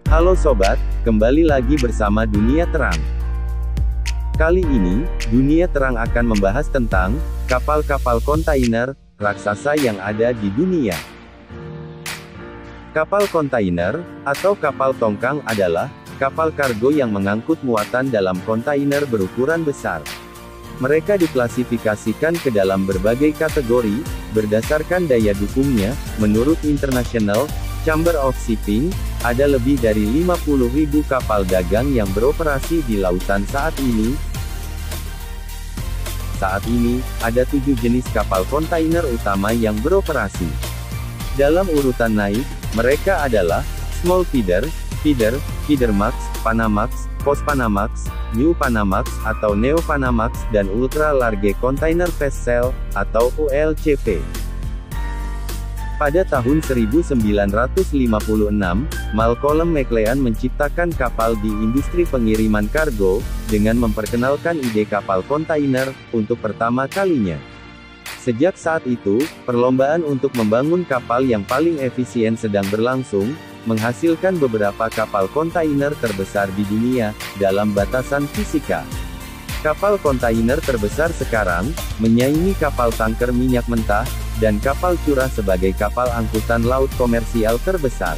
Halo sobat, kembali lagi bersama Dunia Terang. Kali ini, Dunia Terang akan membahas tentang kapal-kapal kontainer raksasa yang ada di dunia. Kapal kontainer, atau kapal tongkang adalah kapal kargo yang mengangkut muatan dalam kontainer berukuran besar. Mereka diklasifikasikan ke dalam berbagai kategori, berdasarkan daya dukungnya. Menurut International Chamber of Shipping, ada lebih dari 50.000 kapal dagang yang beroperasi di lautan saat ini. Saat ini, ada 7 jenis kapal kontainer utama yang beroperasi. Dalam urutan naik, mereka adalah Small Feeder, Feedermax, Panamax, Post-Panamax, New Panamax atau Neo Panamax dan Ultra Large Container Vessel, atau ULCV. Pada tahun 1956, Malcolm McLean menciptakan kapal di industri pengiriman kargo, dengan memperkenalkan ide kapal kontainer, untuk pertama kalinya. Sejak saat itu, perlombaan untuk membangun kapal yang paling efisien sedang berlangsung, menghasilkan beberapa kapal kontainer terbesar di dunia, dalam batasan fisika. Kapal kontainer terbesar sekarang, menyaingi kapal tanker minyak mentah, dan kapal curah sebagai kapal angkutan laut komersial terbesar.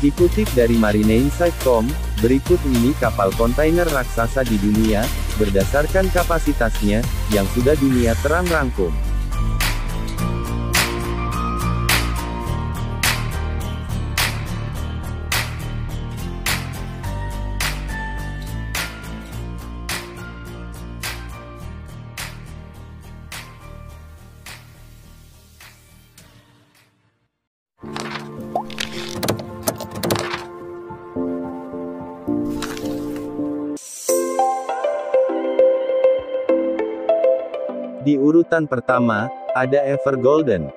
Dikutip dari marineinsight.com, berikut ini kapal kontainer raksasa di dunia, berdasarkan kapasitasnya, yang sudah Dunia Terang rangkum. Di urutan pertama, ada Ever Golden.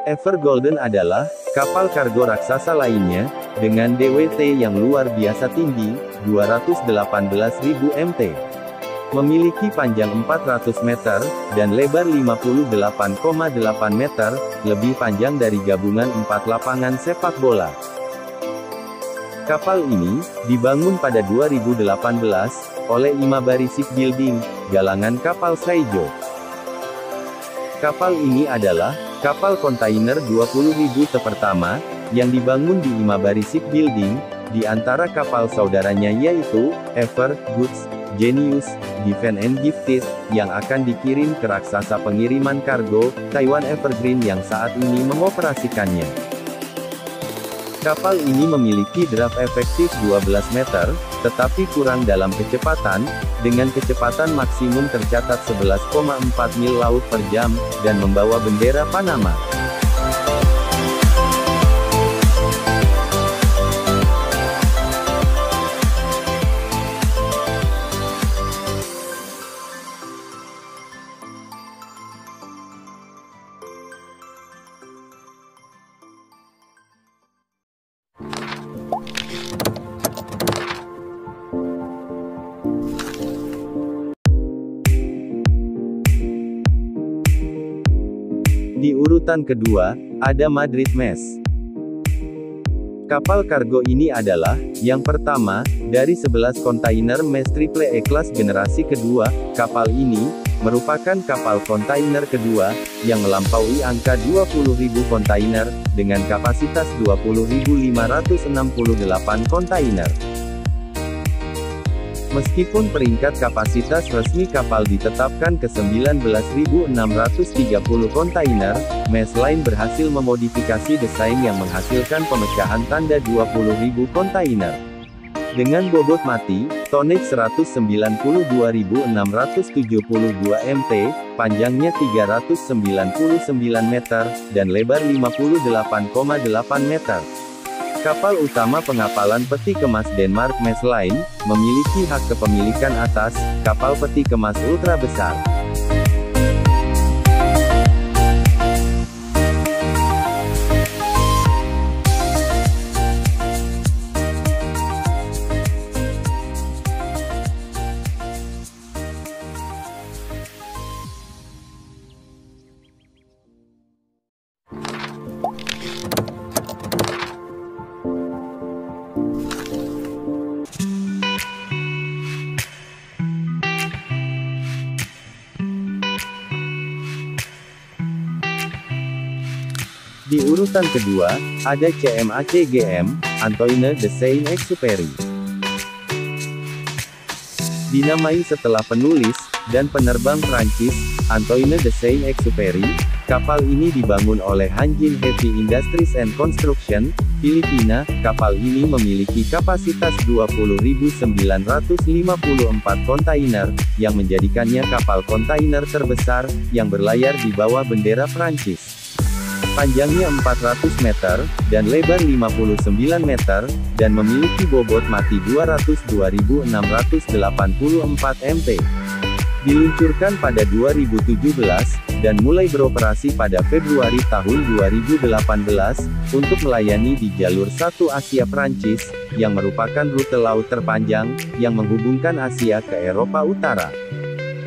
Ever Golden adalah kapal kargo raksasa lainnya, dengan DWT yang luar biasa tinggi, 218.000 mt. Memiliki panjang 400 meter, dan lebar 58,8 meter, lebih panjang dari gabungan 4 lapangan sepak bola. Kapal ini, dibangun pada 2018, oleh Imabari Shipbuilding, galangan kapal Saijo. Kapal ini adalah kapal kontainer 20.000 pertama, yang dibangun di Imabari Shipbuilding, di antara kapal saudaranya yaitu, Ever, Goods, Genius, Given and Gifted, yang akan dikirim ke raksasa pengiriman kargo, Taiwan Evergreen yang saat ini mengoperasikannya. Kapal ini memiliki draft efektif 12 meter, tetapi kurang dalam kecepatan, dengan kecepatan maksimum tercatat 11,4 mil laut per jam, dan membawa bendera Panama. Di urutan kedua, ada Madrid Mess. Kapal kargo ini adalah, yang pertama, dari 11 kontainer Mess Triple E Class generasi kedua. Kapal ini, merupakan kapal kontainer kedua, yang melampaui angka 20.000 kontainer, dengan kapasitas 20.568 kontainer. Meskipun peringkat kapasitas resmi kapal ditetapkan ke 19.630 kontainer, Mess Line berhasil memodifikasi desain yang menghasilkan pemecahan tanda 20.000 kontainer. Dengan bobot mati, tonnage 192.672 mt, panjangnya 399 meter, dan lebar 58,8 meter. Kapal utama pengapalan peti kemas Denmark Mess Line, memiliki hak kepemilikan atas kapal peti kemas ultra besar. Di urutan kedua, ada CMA-CGM, Antoine de Saint-Exupéry. Dinamai setelah penulis dan penerbang Prancis, Antoine de Saint-Exupéry, kapal ini dibangun oleh Hanjin Heavy Industries and Construction, Filipina. Kapal ini memiliki kapasitas 20.954 kontainer, yang menjadikannya kapal kontainer terbesar, yang berlayar di bawah bendera Prancis. Panjangnya 400 meter, dan lebar 59 meter, dan memiliki bobot mati 202.684 mt. Diluncurkan pada 2017, dan mulai beroperasi pada Februari tahun 2018, untuk melayani di jalur 1 Asia Prancis, yang merupakan rute laut terpanjang, yang menghubungkan Asia ke Eropa Utara.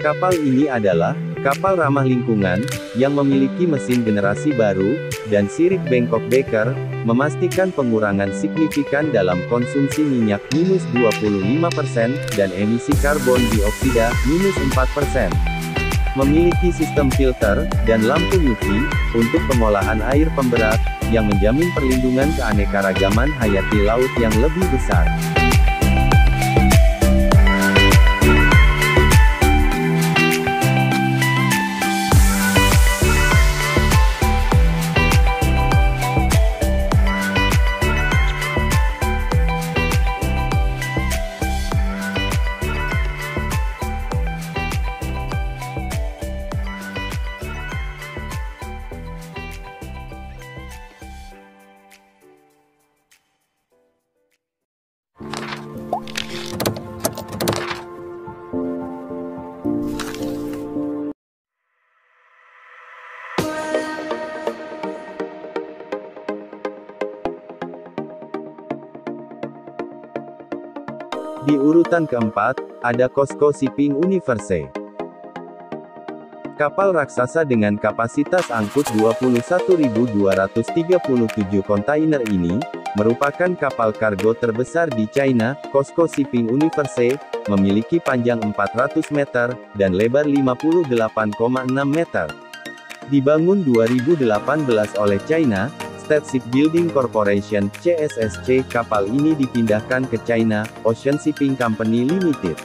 Kapal ini adalah kapal ramah lingkungan, yang memiliki mesin generasi baru, dan sirip Bangkok Becker, memastikan pengurangan signifikan dalam konsumsi minyak -25%, dan emisi karbon dioksida -4%. Memiliki sistem filter, dan lampu UV, untuk pengolahan air pemberat, yang menjamin perlindungan keanekaragaman hayati laut yang lebih besar. Di urutan keempat, ada COSCO Shipping Universe. Kapal raksasa dengan kapasitas angkut 21.237 kontainer ini, merupakan kapal kargo terbesar di China. COSCO Shipping Universe, memiliki panjang 400 meter, dan lebar 58,6 meter. Dibangun 2018 oleh China State Shipbuilding Corporation, CSSC. Kapal ini dipindahkan ke China Ocean Shipping Company Limited.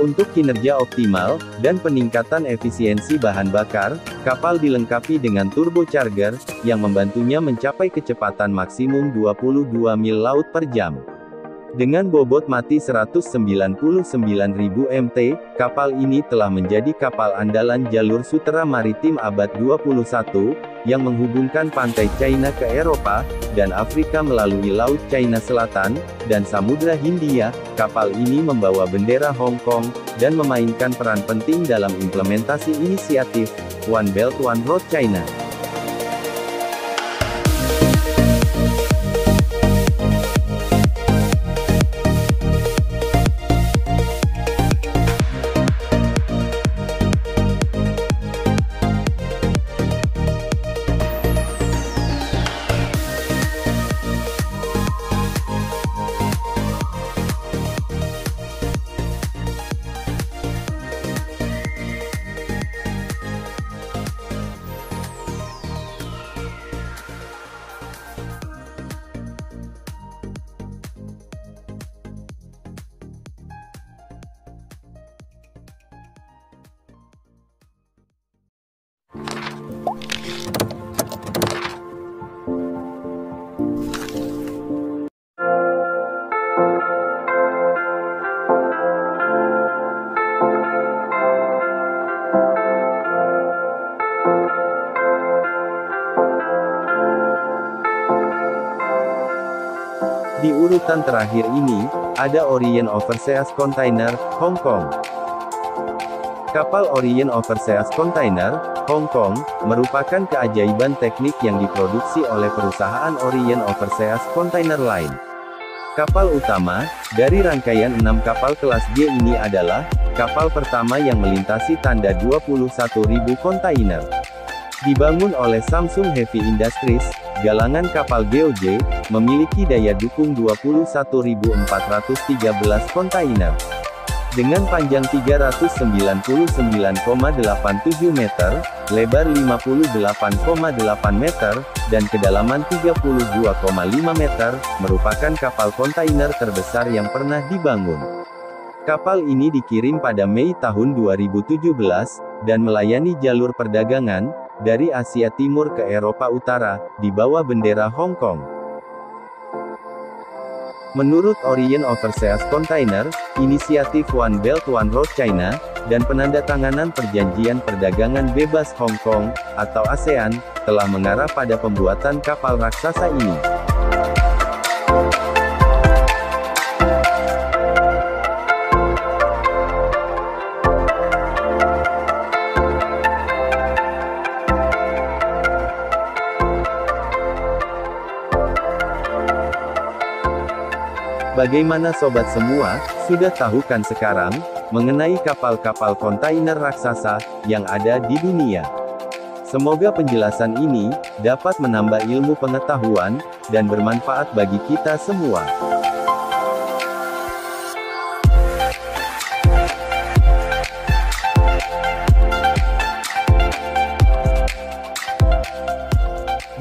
Untuk kinerja optimal, dan peningkatan efisiensi bahan bakar, kapal dilengkapi dengan turbocharger, yang membantunya mencapai kecepatan maksimum 22 mil laut per jam. Dengan bobot mati 199.000 mt, kapal ini telah menjadi kapal andalan jalur sutera maritim abad 21, yang menghubungkan pantai China ke Eropa, dan Afrika melalui Laut China Selatan, dan Samudra Hindia. Kapal ini membawa bendera Hong Kong, dan memainkan peran penting dalam implementasi inisiatif One Belt One Road China. Di urutan terakhir ini, ada Orient Overseas Container, Hong Kong. Kapal Orient Overseas Container, Hong Kong, merupakan keajaiban teknik yang diproduksi oleh perusahaan Orient Overseas Container Line. Kapal utama dari rangkaian 6 kapal kelas G ini adalah kapal pertama yang melintasi tanda 21.000 kontainer. Dibangun oleh Samsung Heavy Industries, galangan kapal GOJ, memiliki daya dukung 21.413 kontainer. Dengan panjang 399,87 meter, lebar 58,8 meter, dan kedalaman 32,5 meter, merupakan kapal kontainer terbesar yang pernah dibangun. Kapal ini dikirim pada Mei tahun 2017, dan melayani jalur perdagangan, dari Asia Timur ke Eropa Utara, di bawah bendera Hong Kong. Menurut Orient Overseas Container, inisiatif One Belt One Road China, dan penandatanganan Perjanjian Perdagangan Bebas Hong Kong, atau ASEAN, telah mengarah pada pembuatan kapal raksasa ini. Bagaimana sobat semua, sudah tahu kan sekarang, mengenai kapal-kapal kontainer raksasa, yang ada di dunia? Semoga penjelasan ini, dapat menambah ilmu pengetahuan, dan bermanfaat bagi kita semua.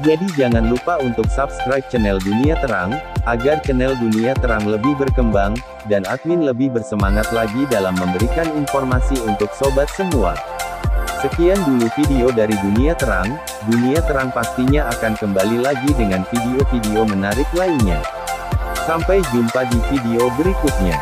Jadi jangan lupa untuk subscribe channel Dunia Terang, agar channel Dunia Terang lebih berkembang, dan admin lebih bersemangat lagi dalam memberikan informasi untuk sobat semua. Sekian dulu video dari Dunia Terang. Dunia Terang pastinya akan kembali lagi dengan video-video menarik lainnya. Sampai jumpa di video berikutnya.